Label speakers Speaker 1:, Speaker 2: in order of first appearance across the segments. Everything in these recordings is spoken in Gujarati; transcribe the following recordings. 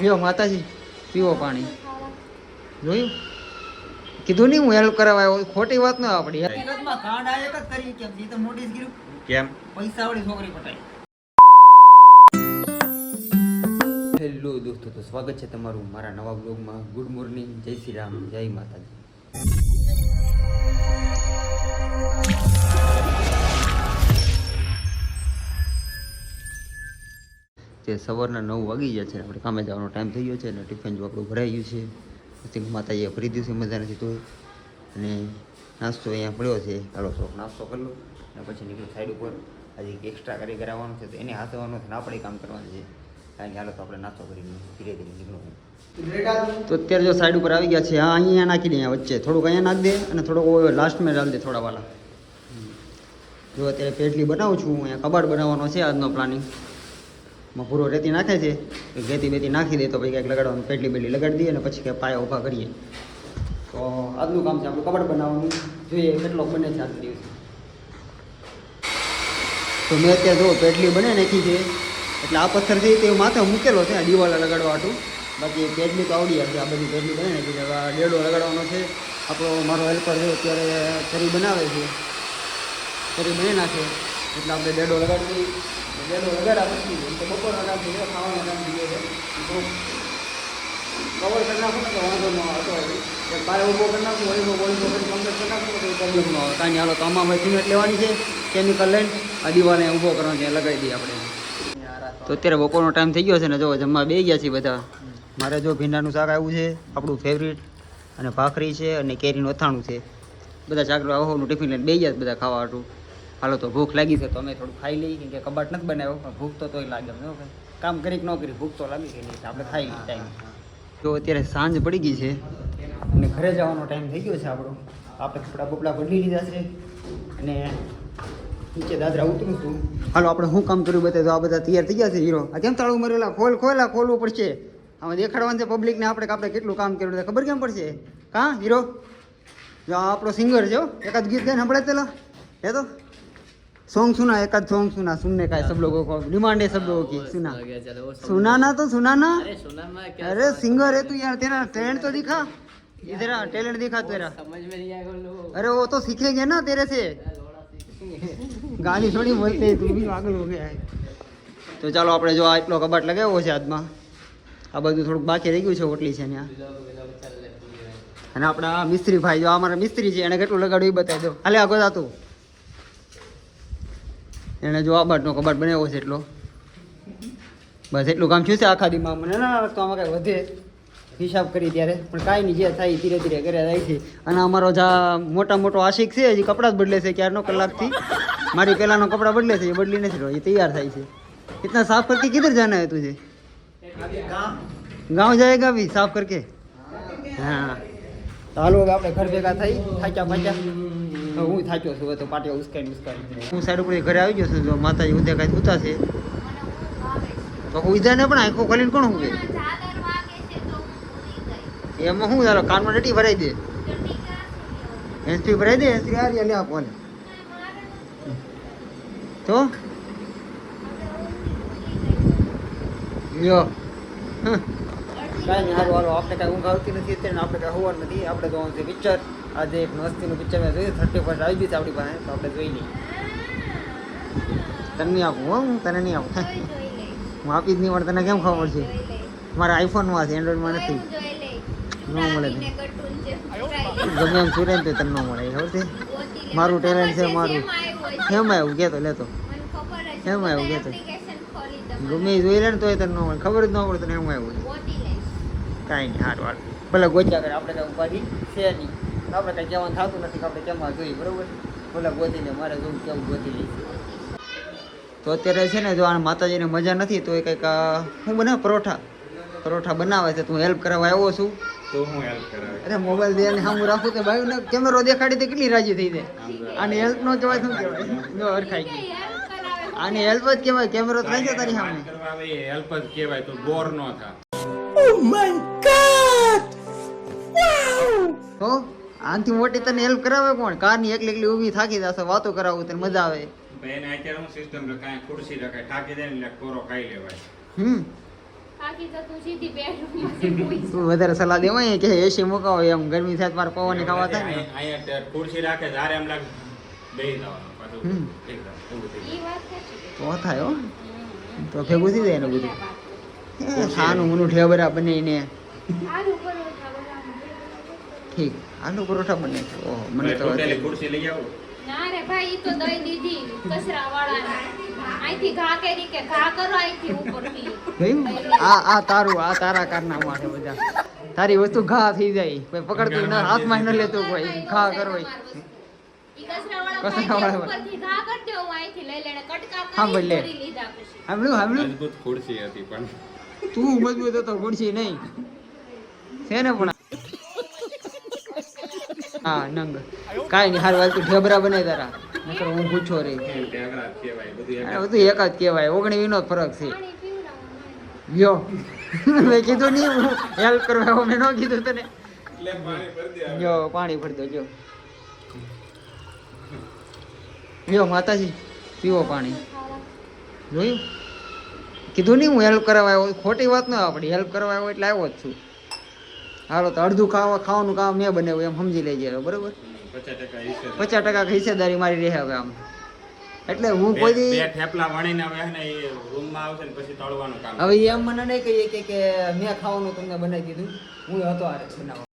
Speaker 1: લ્યો માતાજી પીવો પાણી. જોયું કીધું નહીં હું હેલ્પ કરાવવા આવ્યો, ખોટી વાત ના આપડી. હકીકતમાં કાંડ આ એક જ કરી કેમ ઈ તો નોટિસ કર્યું કેમ પૈસા વાળી છોકરી પટાઈ. હેલો દોસ્તો, તો સ્વાગત છે તમારું મારા નવા બ્લોગમાં. ગુડ મોર્નિંગ, જય શ્રી રામ, જય માતાજી. તે સવારના 9 વાગી ગયા છે, આપણે કામે જવાનો ટાઈમ થઈ ગયો છે અને ટિફિન જો આપણું ભરાઈ ગયું છે. પછી માતાજીએ ભરી દીધું છે, મજા નથી તો. અને નાસ્તો અહીંયા પડ્યો છે, ચાલો થોડોક નાસ્તો કરી લો અને પછી નીકળું સાઈડ ઉપર. આજે એક્સ્ટ્રા કરી કરાવવાનું છે તો એને હાથવાનું છે ને આપણે કામ કરવાનું છે. કારણ કે હાલો તો આપણે નાસ્તો કરીને ધીરે ધીરે નીકળવું. તો અત્યારે જો સાઈડ ઉપર આવી ગયા છે. હા, અહીંયા નાખી દે, અહીંયા વચ્ચે થોડુંક અહીંયા નાખી દે અને થોડુંક લાસ્ટમાં ડાલ દે થોડા વાલા. જો અત્યારે પેટલી બનાવું છું, અહીંયા કબાડ બનાવવાનો છે આજનો પ્લાનિંગ. માં પૂરો રેતી નાખે છે, રેતી બેતી નાખી દે તો પછી કંઈક લગાડવાનું, પેટલી બેટલી લગાડી દઈએ અને પછી કંઈક પાયા ઊભા કરીએ. તો આજનું કામ છે આપણું કબાડ બનાવવાનું. જોઈએ કેટલો બને છે આજના દિવસે. તો મેં અત્યારે જો પેટલી બને નાખી છે, એટલે આ પથ્થર છે તે માથે મૂકેલો છે આ દિવાલા લગાડવા હાટું. બાકી પેટલી તો આવડી હશે. આ બધી પેટલી બને નાખી છે. હવે ડેડો લગાડવાનો છે આપણો. મારો હેલ્પર છે અત્યારે કરી બનાવે છે, કરી બની નાખે એટલે આપણે ડેડો લગાડી દઈએ. ડેડો લગાડ્યા પછી તો બપોરના ટાઈમ થઈ ગયો, ખાવાનો ટાઈમ થઈ ગયો છે. કવર કરી નાખું ને તો વાંધો ન હતો. પાય ઊભો કરી નાખું, વળી કરી કમ્પ્લીટ કરી નાખું તો પ્રોબ્લેમ ન આવે. કાંઈ હાલો તો આમાં સિમેન્ટ લેવાની છે, કેમિકલ લઈને આ દિવાલે ઊભો કરવાનો છે, લગાવી દઈએ આપણે. તો અત્યારે બપોરનો ટાઈમ થઈ ગયો છે ને, જો જમવા બે ગયા છીએ બધા. મારે જો ભીંડાનું શાક આવ્યું છે આપણું ફેવરિટ, અને ભાખરી છે અને કેરીનું અથાણું છે. બધા ચાકરો આવું ટિફિન લઈને બે ગયા બધા ખાવા હાટું. હાલો તો ભૂખ લાગી છે તો અમે થોડું ખાઈ લઈએ, કેમ કે કબાટ નથી બનાવ્યો પણ ભૂખ તો તોય લાગે. કામ કરી કે ન કરી ભૂખ તો લાગી છે નહીં, આપણે ખાઈ લઈએ ટાઈમ. તો અત્યારે સાંજ પડી ગઈ છે અને ઘરે જવાનો ટાઈમ થઈ ગયો છે આપણો. આપણે કપડાં બપડા બદલી લીધા છે અને નીચે દાદરા ઉતરું છું. હાલો આપણે શું કામ કર્યું બતાવે તો આ બધા તૈયાર થઈ ગયા છે. હીરો આ કેમ તાળું મરેલા ખોલવું પડશે. આમાં દેખાડવાનું છે પબ્લિકને આપણે કેટલું કામ કર્યું ખબર કેમ પડશે. કાં હીરો જો આપણો સિંગર છે, એકાદ ગીત ગાઈને સંભળાય પેલા એ તો सॉन्ग सुना, एक आध सॉन्ग सुना, सुनने का है सब लोगों को, डिमांड है सब लोगों की. सुना सुनाना तो सुनाना. अरे सिंगर है तू यार, तेरा टैलेंट तो दिखा, इधर टैलेंट दिखा तेरा. समझ में नहीं आएगा. अरे वो तो सीखेंगे ना तेरे से. गाली थोड़ी बोलते તું બી પાગલ હો ગયા. તો ચાલો આપણે જો આ એટલો કબાટ લગાવ્યો છે આજમાં. આ બધું થોડુંક બાકી રહી ગયું છે, ઓટલી છે ત્યાં. અને આપણા મિસ્ત્રી ભાઈ જો અમારા મિસ્ત્રી છે, એને કેટલું લગાડ્યું એ બતાવી દો. હાલે આગળ જાતું એને જો આ બાટનો કબાટ બનાવ્યો છે એટલો. બસ એટલું કામ થયું છે આખા દીમાં. મને ના લાગતો આમાં કાંઈ વધે હિસાબ કરી ત્યારે, પણ કાંઈ નહીં, જે થાય ધીરે ધીરે ઘરે જાય છે. અને અમારો જા મોટો આશિક છે, હજી કપડાં જ બદલે છે ક્યારનો, કલાકથી. મારી પહેલાંનો કપડાં બદલે છે, એ બદલી નથી રહ્યો, એ તૈયાર થાય છે. इतना साफ करके किधर जाना है तुझे? गाँव जाएगा अभी साफ करके. हाँ ચાલો હવે આપણે ઘર ભેગા થઈ થાક્યા. હું થાક્યો છું તો પાટીઓ ઉસકાઈ. હું સાઈડ ઉપર ઘરે આવી ગયો છું. જો માતાજી ઉદે કાંઈ ઉતા છે તો ઉજાને પણ આંખો ખોલીને કોણ હું એમાં શું ચાલો કાનમાં ડટી ભરાઈ દે, હેન્સફ્રી ભરાઈ દે. હેન્સફ્રી આ લે આપો તો લ્યો. કાંઈ નહીં, સારું હાલો. આપણે કાંઈ ઊંઘ આવતી નથી અત્યારે, આપણે કાંઈ હોવાનું નથી. આપણે જોવાનું છે પિક્ચર. આજે એક મસ્તીનું પિક્ચર મેં જોયું, 31 આવી ગયું છે આપણી પાસે, તો આપણે જોઈ લઈએ. તને નહીં આપું હો, હું તને નહીં આપું. હું આપી જ નહીં મળે, તને કેમ ખબર પડશે? મારા આઈફોનમાં છે, એન્ડ્રોઈડમાં નથી. ન મળે ગમે એમ સુરે ને તો તને ન મળે, ખબર છે? મારું ટેલેન્ટ છે મારું. કેમ આવ્યું કહેતો લેતો, કેમ આવ્યું કહેતો. ગમે એ જોઈ લે ને તોય તને ન મળે, ખબર જ ન પડે તને એમ આવ્યું. કાંઈ નહીં, હારું હારું ભલે ગોચ્યા કરે. આપણે કાંઈ ઉપાધિ છે નહીં, આપણે કાંઈ કહેવાનું થતું નથી કે આપણે કેમાં જોઈએ, બરાબર? ભલે ગોતી લે, મારે જોવું કેવું ગોતી લઈશ. તો અત્યારે છે ને જો આ માતાજીને મજા નથી તો એ કંઈક હું બનાવે પરોઠા બનાવે છે. તું હેલ્પ કરાવવા આવ્યો છું
Speaker 2: તો હું હેલ્પ કરાવે.
Speaker 1: અરે મોબાઈલ દે ને હું રાખું તો ભાઈ ને કેમેરો દેખાડી તો કેટલી રાજી થઈ જાય. આને હેલ્પ નો કહેવાય, શું કહેવાય? જો અરખાઈ ગઈ. આને હેલ્પ જ કહેવાય. કેમેરો તો રાખજો તારી સામે.
Speaker 2: હેલ્પ જ કહેવાય, તો બોર ન થા.
Speaker 1: Oh my God. તો આનથી મોટી તને હેલ્પ કરાવે કોણ? કારની એકલી ઊભી થાકી જશે, વાતો કરાવું તને મજા આવે.
Speaker 2: એને અત્યારે હું સિસ્ટમ રખાય, ખુરશી રખાય, થાકી જાય ને કોરો ખાઈ લેવાય.
Speaker 3: બાકી તો તું સીધી બેડરૂમમાં
Speaker 1: તું વધારે સલાહ દેવાય કે એસી મુકાવો એમ ગરમી થાય મારે પવન ખાવા થાય ને
Speaker 2: અહીંયા ખુરશી રાખે જ્યારે એમ લાગે બેહી જવાનું પાછું
Speaker 1: હમ.
Speaker 2: એકદમ ઊભું થઈ
Speaker 3: ઈ વાત સાચી.
Speaker 1: તો થાય હો તો ભેગું થઈ જાય ને બધું ખાનું મનું ઠેબરા બનાવીને
Speaker 3: સારું પરોઠા બનાવું.
Speaker 1: ઠીક આલુ પરોઠા બને છે. ઓહો મને
Speaker 2: જાય.
Speaker 1: તો
Speaker 2: તૂટેલી ખુરશી લઈ આવો
Speaker 3: ના રે ભાઈ ઈ તો દઈ દીધી કચરા વાળાને. અહીંથી ઘા કરી કે ઘા કરો અહીંથી ઉપરથી.
Speaker 1: જોયું? આ તારા કારનામા છે બધા તારી વસ્તુ ઘા થઈ જાય કોઈ પકડતું ના હાથમાં ન લેતું કોઈ ઘા કરો
Speaker 3: ઈ કચરાવાળા
Speaker 1: કચરાવાળા.
Speaker 3: ભાઈ ઉપરથી ઘા કરી દે હું અહીંથી લઈ લેને કટકા
Speaker 1: હા,
Speaker 3: કરી
Speaker 1: ભલે.
Speaker 3: કરી લીધા પછી.
Speaker 1: સાંભળ્યું
Speaker 2: મજબૂત ખુરશી હતી પણ
Speaker 1: તું મજબૂત હતો ગુડશી નહીં છે ને પણ હા નંગ કાંઈ નહીં હાર વાત તું ઢેબરા બને તારા નકર હું પૂછો રે
Speaker 2: ટેકરા કહેવાય બધું
Speaker 1: આ બધું એક જ કહેવાય 19 નો જ ફરક છે
Speaker 3: પાણી પીવડાવું.
Speaker 1: લ્યો મેં કીધું નહીં હું હેલ્પ કરવા આવું મેં ન કીધું તને
Speaker 2: એટલે પાણી ભરી દે
Speaker 1: જો પાણી ભરી દો જો લ્યો માતાજી પીવો પાણી જોયું કીધું નહીં હું હેલ્પ કરવા આવ્યો ખોટી વાત ન આપણી હેલ્પ કરવા આવ્યો એટલે આવ્યો જ છું હાલો તો અડધું ખાવાનું કામ મેં બનાવ્યું એમ સમજી લેજે બરોબર
Speaker 2: 50% હિસ્સે
Speaker 1: 50% હિસ્સેદારી મારી રહે હવે આમ એટલે હું કોઈ દી
Speaker 2: બે થેપલા વણીને હવે ને એ રૂમમાં આવશે ને પછી તળવાનું કામ
Speaker 1: હવે એમ મને નહીં કહીએ કે મેં ખાવાનું તમને બનાવી દીધું હું હતો આ બનાવવા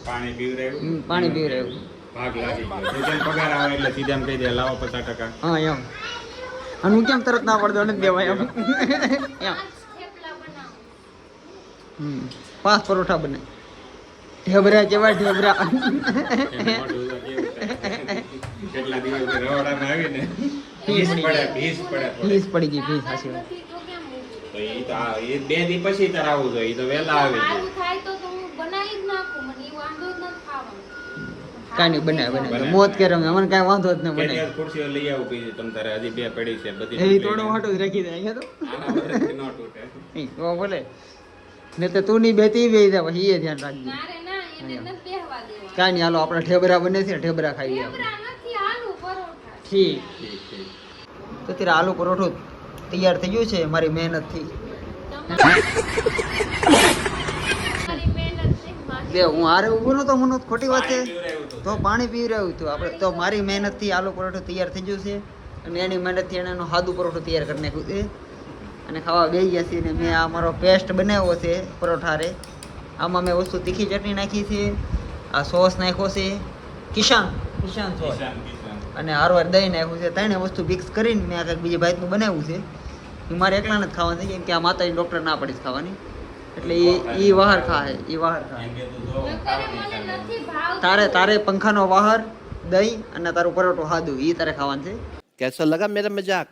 Speaker 2: પાણી પીવડાવ્યું
Speaker 1: પાણી પી રહ્યું
Speaker 2: ભાગ લાગી ગયો જેમ પગાર આવે એટલે સીધા એમ કહી દે લાવો 50%.
Speaker 1: હા એમ અને હું કેમ તરત ના પડતો નથી દેવાય એમ એમ
Speaker 3: થેપલા બનાવું.
Speaker 1: 5 પરોઠા બને ઢેબરા કેવા ઢેબરા
Speaker 2: એનું મોઢું તો કેવું થાય. કેટલા દિવસ રવાડામાં આવીને ભીસ પડે
Speaker 1: ફીસ પડી ગઈ ફીસ સાચી વાત
Speaker 3: નથી તો કેમ મૂકું?
Speaker 2: તો એ તો એ 2 દી પછી તાર આવવું જોઈએ ઈ તો વહેલા આવી જાય
Speaker 3: સારું થાય તો હું બનાવી જ નાખું મને ઈ વાંધો જ નથી ખાવાનો.
Speaker 1: કાંઈ નહીં બનાવે
Speaker 2: બનાવે.
Speaker 1: મોત કરે મને કાંઈ વાંધો જ ન
Speaker 2: કે
Speaker 1: બને
Speaker 2: ત્યાં ખુરશીઓ લઈ આવું પછી તમ તારે હજી 2 પડી છે બધી
Speaker 1: એવી થોડો હાટો જ રાખી દે અહીંયા તો
Speaker 2: આના વગરથી ન તૂટે
Speaker 1: નહીં, તો બોલે ને તો તું નહીં બેતી બે જાય પછી એ ધ્યાન રાખજે
Speaker 3: ના રે ના એને નથી બેહવા દેવા.
Speaker 1: કાંઈ નહીં હાલો આપણે ઠેબરા બને છે ને ઠેબરા ખાઈ આપણે
Speaker 3: ઢેબરા નથી આલુ પરોઠા.
Speaker 1: ઠીક
Speaker 2: ઠીક ઠીક
Speaker 1: તો ત્યારે આલુ પરોઠું તૈયાર થઈ ગયું છે મારી મહેનતથી
Speaker 3: તમારી મહેનત છે મારી.
Speaker 1: બે હું હારે ઊભો નતો મને ખોટી વાત છે
Speaker 2: પાણી પીવડાવ્યું હતું.
Speaker 1: તો પાણી પી રહ્યું હતું આપણે તો મારી મહેનતથી આલુ પરોઠું તૈયાર થઈ ગયું છે અને એની મહેનતથી એને એનું સાદું પરોઠું તૈયાર કરી નાખ્યું છે અને ખાવા બેસી ગયા છીએ ને મેં આ મારો પેસ્ટ બનાવ્યો છે પરોઠારે આમાં મેં વસ્તુ તીખી ચટણી નાખી છે આ સોસ નાખ્યો છે કિસાન સોસ
Speaker 2: કિસાન કિસાન
Speaker 1: અને હારવાર દહીં નાખ્યું છે ત્રણેય વસ્તુ મિક્સ કરીને મેં આ કંઈક બીજી ભાતનું બનાવ્યું છે એ મારે એકલાને જ ખાવાનું છે કેમ કે આ માતાજી ડૉક્ટર ના પડી જ ખાવાની એટલે એ વહાર ખાય એ વહાર ખાય
Speaker 2: એમ કે તું જો
Speaker 3: નકર
Speaker 2: ખાવાની
Speaker 3: મને
Speaker 2: છે.
Speaker 3: નથી ભાવતું.
Speaker 1: તારે પંખાનો વહાર દહીં અને તારું પરોઠું સાદું એ તારે ખાવાનું છે
Speaker 4: कैसा लगा मेरा मजाक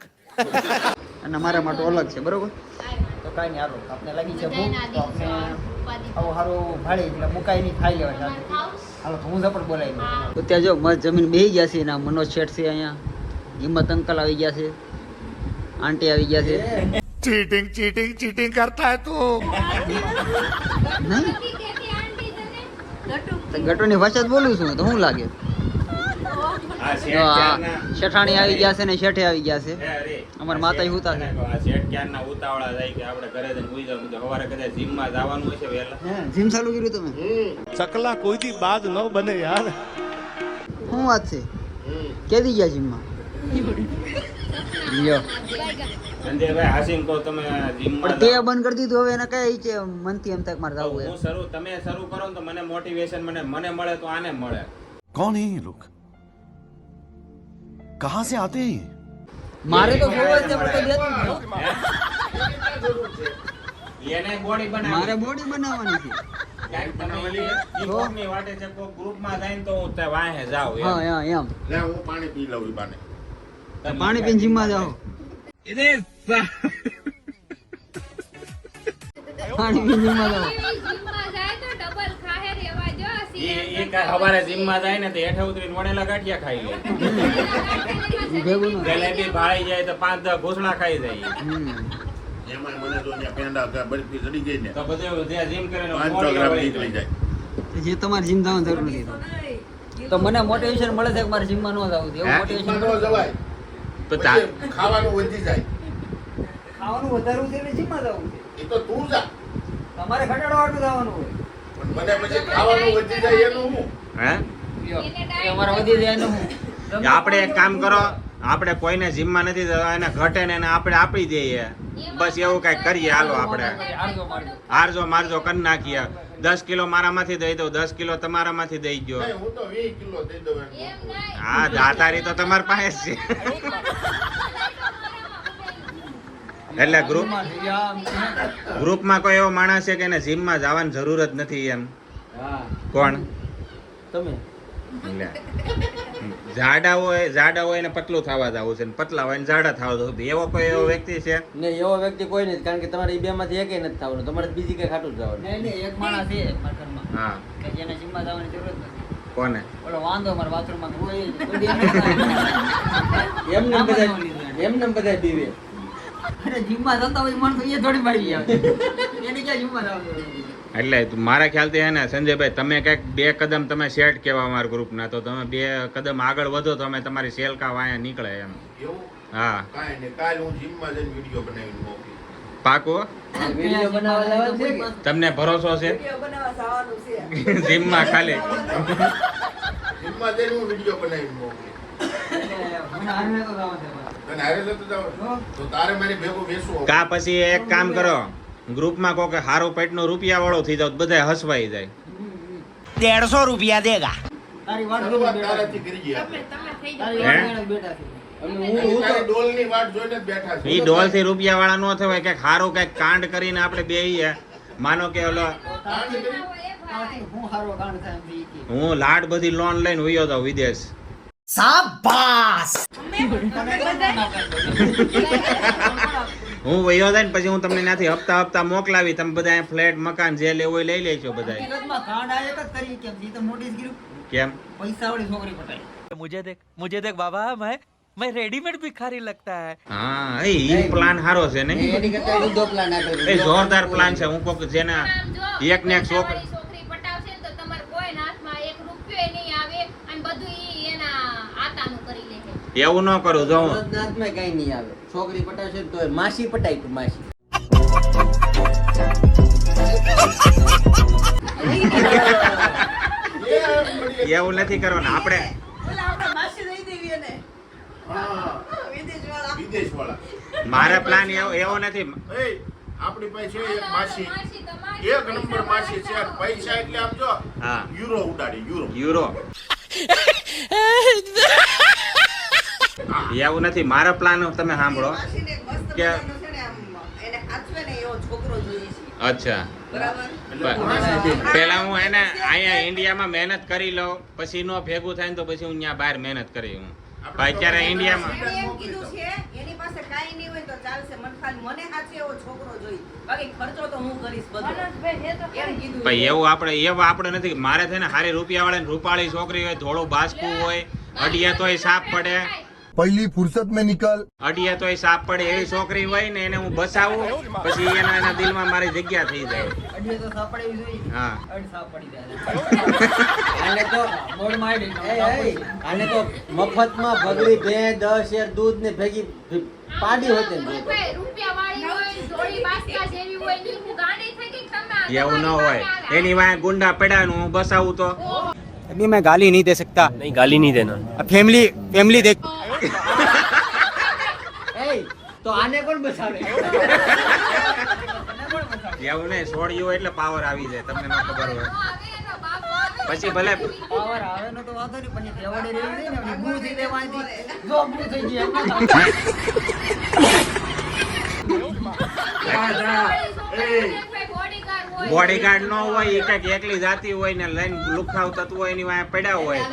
Speaker 1: અને મારા માટે અલગ છે બરોબર
Speaker 3: કાંઈ વાંધો
Speaker 1: તો કાંઈ નહીં હાલો આપણે લાગી છે
Speaker 3: બધાયના
Speaker 1: ભૂખ તો
Speaker 3: દિવસો
Speaker 1: આપણે
Speaker 3: ઉપાધિ.
Speaker 1: આવું સારું ભાડી એટલે મુકાઈ નહીં ખાઈ લેવા
Speaker 3: તમારે
Speaker 1: શાંતિ
Speaker 3: ખાવું?
Speaker 1: હાલો તો હું પણ બોલાવી દઉં
Speaker 3: હા.
Speaker 1: તો ત્યાં જો મસ્ત જમીન બેસી ગયા છે એના મનોજ શેઠ છે અહીંયા હિંમત અંકલ આવી ગયા છે આંટી આવી ગયા છે
Speaker 4: चीटिंग चीटिंग चीटिंग करता है तू
Speaker 1: નહીં
Speaker 3: નથી કહેતી આંટી તને? ગટુ.
Speaker 1: તો ગટોની ભાષા જ બોલું છું તો શું લાગે
Speaker 2: આ શેઠ
Speaker 1: જો આ
Speaker 2: ક્યારના-
Speaker 1: શેઠાણી આવી ગયા છે ને શેઠે આવી ગયા છે
Speaker 2: હે, અરે.
Speaker 1: અમારા માતાજી હુતા છે.
Speaker 2: આ શેઠ ક્યારના ઉતાવળા જાય કે આપણે ઘરે જઈને સુઈ જાવ સવારે કદાચ જીમમાં જવાનું હશે વહેલા
Speaker 1: જીમ ચાલુ કર્યું તમે
Speaker 4: सकला कोई दी बात न बने यार
Speaker 1: શું વાત છે કેદી ગયા જીમમાં લ્યો
Speaker 2: સંજયભાઈ હાસીન કહો તમે જીમમાં
Speaker 1: પણ તે બંધ કરી દીધું હવે એને કઈ છે મનથી એમ તક મારે જવું
Speaker 2: હું તમે શરૂ કરો ને તો મને મોટિવેશન મને મળે તો આને મળે
Speaker 5: कौन है ये लोग कहां से आते हैं ये?
Speaker 1: મારે તો જોવો જ છે પણ કોઈ દેતું જ નહીં.
Speaker 2: એને બોડી
Speaker 1: મારે
Speaker 2: બનાવી
Speaker 1: બોડી બનાવવાની છે
Speaker 2: ક્યાંક તમે ઈ કોકની વાટે છે કોક ગ્રુપમાં જઈને તો હું તે વાહે જાઉં એમ.
Speaker 1: હા એમ
Speaker 6: લે હું પાણી પી લઉં ઈ બાને.
Speaker 1: તો પાણી પીને જીમમાં જાઓ પાણી પીને જીમમાં જાઓ
Speaker 3: એવી જીમમાં જાય તો ડબલ ખાહે રેવા જો.
Speaker 2: ઈ કાંઈ સવારે જીમમાં જાય ને તો હેઠે ઉતરીને વણેલા ગાંઠિયા ખાઈ લે
Speaker 1: ઈ ભેગું ન થાય.
Speaker 2: જલેબી ભાળી જાય તો 5-10 ઘૂસડા ખાઈ જાય
Speaker 6: એમાંય મને તો ત્યાં પેંડા કે બરફી ચડી ગઈ ને
Speaker 2: તો બધું જ્યાં જીમ કરે ને
Speaker 6: 500
Speaker 2: મોઢિયા
Speaker 6: ગ્રામ
Speaker 2: વળી
Speaker 6: નીકળી
Speaker 2: જાય.
Speaker 6: જાય.
Speaker 1: જે તમારે જીમ જવાની જરૂર નથી તો મને મોટિવેશન મળે છે કે મારે જીમમાં ન જવું એવું
Speaker 6: હે?
Speaker 1: મોટિવેશન
Speaker 6: ઈમાં ન જવાય.
Speaker 2: તો
Speaker 6: પછી ખાવાનું વધી જાય.
Speaker 1: ખાવાનું વધારવું છે એટલે જીમમાં જવું છે.
Speaker 6: એ તો તું જા
Speaker 1: તમારે ઘટાડવાટું જવાનું હોય.
Speaker 6: પણ મને પછી ખાવાનું વધી જાય એનું હું
Speaker 2: હે
Speaker 1: લ્યો, એ અમારે વધી જાય એનું હું.
Speaker 2: આપણે એક કામ કરો, આપણે કોઈને જીમમાં નથી જવા, એને ઘટે ને એને આપણે આપી દઈએ, બસ એવું કઈક કરીએ. હાલો આપણે
Speaker 1: આડજો મારજો.
Speaker 2: હારજો મારજો કરી નાખીએ. 10 કિલો મારામાંથી દઈ દઉં, 10 કિલો તમારામાંથી દઈ ગયો.
Speaker 6: નહીં, હું તો 20 કિલો દઈ દઉં એમ.
Speaker 3: એમ નહીં.
Speaker 2: હા દાતારી તો તમારી પાસે જ છે. એટલે ગ્રુપમાં કોઈ એવો માણસ છે કે એને જીમમાં જવાની જરૂર જ નથી એમ?
Speaker 1: હા
Speaker 2: કોણ?
Speaker 1: તમે
Speaker 2: લે. જાડા હોય ને પતલું થવા જવું છે, ને પતલા હોય ને જાડા થવા જવું છે. એવો કોઈ એવો વ્યક્તિ છે?
Speaker 7: નહીં, એવો વ્યક્તિ કોઈ નથી, કારણ કે તમારે બે માંથી એકેય નથી થવાનું, તમારે બીજી કઈ ખાટું જ જવાનું.
Speaker 1: નહીં એક માણસ છે મારા ઘરમાં
Speaker 2: હા
Speaker 1: કે જેને જીમમાં જવાની જરૂર જ નથી.
Speaker 2: કોને?
Speaker 1: ઓલો વાંધો મારા બાથરૂમમાં હોય
Speaker 7: એમને બધા બીવે.
Speaker 1: અરે જીમમાં જતા હોય માણસો એ થોડી મારી આવે એને ક્યાં જીમમાં જવાનું?
Speaker 2: એટલે મારા ખ્યાલથી હે ને સંજયભાઈ, તમે કંઈક 2 કદમ તમે સેટ કહેવા અમારા ગ્રુપના, તો તમે 2 કદમ આગળ વધો તો અમે તમારી સેલકા વાયા નીકળે એમ.
Speaker 6: એવું
Speaker 2: હા
Speaker 6: કાંઈ નહીં, કાલ હું જીમમાં જઈને વિડીયો બનાવીને મોકલીશ.
Speaker 2: પાકો?
Speaker 7: વિડીયો બનાવવા જવાનું છે કે?
Speaker 2: તમને ભરોસો છે? જીમમાં ખાલી
Speaker 6: જીમમાં જઈને હું વિડીયો બનાવીને મોકલીશ.
Speaker 1: મને હારે તો જવાનું છે.
Speaker 6: તને હારે લેતો જાવ તો તારે મારી ભેગું બેસવું.
Speaker 2: કા પછી એક કામ કરો, ગ્રુપમાં કહો કે હારો પેટનો રૂપિયા વાળો થઈ જાવ, બધા હસવાઈ જાય.
Speaker 4: 150 रुपया देगा.
Speaker 1: તારી વાત
Speaker 6: શરૂઆત
Speaker 1: જોઈને
Speaker 6: તારાથી કરી આપણે.
Speaker 1: તારી વાત જોઈને બેઠા છે.
Speaker 6: હજી તારી ડોલની વાટ જોઈને જ બેઠા છે.
Speaker 2: ઈ ડોલથી રૂપિયા વાળા નો થવાય, કંઈક હારું કંઈક કાંડ કરીને આપણે બેહીએ. માનો કે ઓલો
Speaker 1: તારાથી હું હારો કાંડ થાય એમ થઈ ગઈ.
Speaker 2: હું લાડ બધી લોન લઈને વયો જાઉં વિદેશ. હું વયો જાય ને પછી હું તમને ત્યાંથી હપ્તા મોકલાવી, તમે બધા ફ્લેટ મકાન જે લેવું હોય લઈ લેજો બધા.
Speaker 1: હકીકતમાં કાંડ આ એક જ કરી કેમ ઈ તો નોટિસ કર્યું
Speaker 2: કેમ?
Speaker 1: પૈસાવાળી છોકરી પટાઈ.
Speaker 8: मुझे देख बाबा मैं रेडीमेड भिखारी लगता है.
Speaker 2: હા ઈ પ્લાન સારો છે ને?
Speaker 7: એની કરતા ઊંધો plan આપ્યો.
Speaker 2: એ જોરદાર પ્લાન છે. હું કોક જેના એક ને એક
Speaker 3: છોકરી પટાવશે ને તો તમારે કોઈ હાથમાં 1 રૂપિયો નહીં આવે અને બધું ઈ એના આતાનું કરી લે છે.
Speaker 2: એવું ન કરું. જો હું
Speaker 7: મરદના હાથમાં કઈ નહીં આવે. છોકરી પટાવશે ને તોય માસી પટાઈ તું માસી.
Speaker 2: એવું નથી કરવાનું આપણે.
Speaker 6: હા, વિદેશવાળા.
Speaker 2: મારે પ્લાન એવો નથી.
Speaker 6: એ, આપણી પાસે છે એક માસી,
Speaker 3: તમારી
Speaker 6: એક નંબર માસી છે. પૈસા એટલે આમ જો
Speaker 2: હા
Speaker 6: યુરો ઉડાડી, યુરો.
Speaker 2: યુરો. એવું નથી. મારો પ્લાન તમે સાંભળો કે અચ્છા પેલા હું એને અહીંયા ઇન્ડિયામાં મહેનત કરી લઉં, પછી નો ભેગું થાય ને તો પછી હું ત્યાં બહાર મહેનત કરી. હું અત્યારે ઇન્ડિયામાં
Speaker 9: એણે એમ કીધું છે એની પાસે કાંઈ નહીં હોય તો ચાલશે, મને ખાલી મને સાચો એવો છોકરો જોઈએ, બાકી ખર્ચો તો હું કરીશ બધો. એમ કીધું
Speaker 2: ભાઈ એવું આપણે નથી. મારે છે ને હારી રૂપિયા વાળા રૂપાળી છોકરી હોય, ધોળું બાસકું હોય, અડિયા તોય સાપ પડે,
Speaker 5: पहली फुर्सत में निकल.
Speaker 2: અડિયા તોય સાપ પડે એવી છોકરી હોય ને એને હું બસાવું, પછી એના દિલમાં મારી જગ્યા થઈ જાય.
Speaker 1: અડીએ તો સાપડે એવી જોઈ.
Speaker 2: હા
Speaker 1: અડી સાપ પડી જાય.
Speaker 7: આને તો
Speaker 1: બોર્ડમાં આડી
Speaker 7: આને તો મફતમાં ભગડી ભેં 10 શેર દૂધ ને ભેગી પાડી હોય ને.
Speaker 3: રૂપિયાવાળી હોય, જોડી બાસ્કા જેવી હોય, ની હું ગાંડી થઈ ગઈ તમે.
Speaker 2: એવું ન હોય. એની વાંહે ગુંડા પડ્યા ને હું બસાવું તો
Speaker 10: अभी मैं गाली नहीं दे सकता.
Speaker 8: नहीं गाली नहीं देना.
Speaker 10: फैमिली देख.
Speaker 7: તો આને કોણ બસાવે?
Speaker 2: એવું નહીં. છોડ્યું એટલે પાવર આવી જાય, તમને ન ખબર હોય. પછી ભલે
Speaker 1: પાવર આવે ને તો વાંધો નહીં, પણ તેવડે રેવી નહીં ને આપણી બૂ થઈ દેવાની. જો બૂ થઈ ગઈ એમ
Speaker 2: બોડીગાર્ડ ન હોય, એ કઈક એકલી જાતી હોય ને લઈને લુખાવ તત્વો એની વાંહે પડ્યા હોય.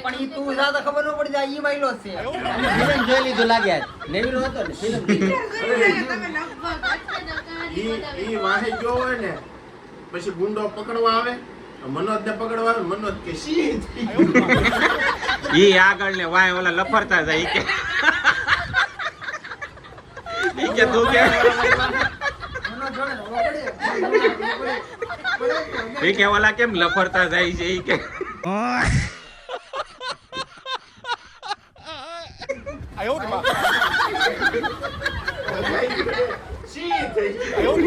Speaker 1: પણ ઈ તું જા તો ખબર ન પડી જાય ઈ માઈલો જ છે.
Speaker 7: ફિલ્મ જોઈ લીધું લાગ્યા. નેવીનો હતો ને ફિલ્મ.
Speaker 6: ઈ વાહે ગયો હોય ને પછી ગુંડો પકડવા આવે, મનોજ ને પકડવા આવે, મનોજ કે શી
Speaker 2: ઈ આગળ ને વાંહે ઓલા લફરતા જાય. ઈ કે તું કે
Speaker 1: મનો જોડે રોવા પડે.
Speaker 2: ઈ કે ઓલા કેમ લફરતા જાય છે. ઈ કે
Speaker 4: आयो रे बाप.
Speaker 6: સી થઈ ગયું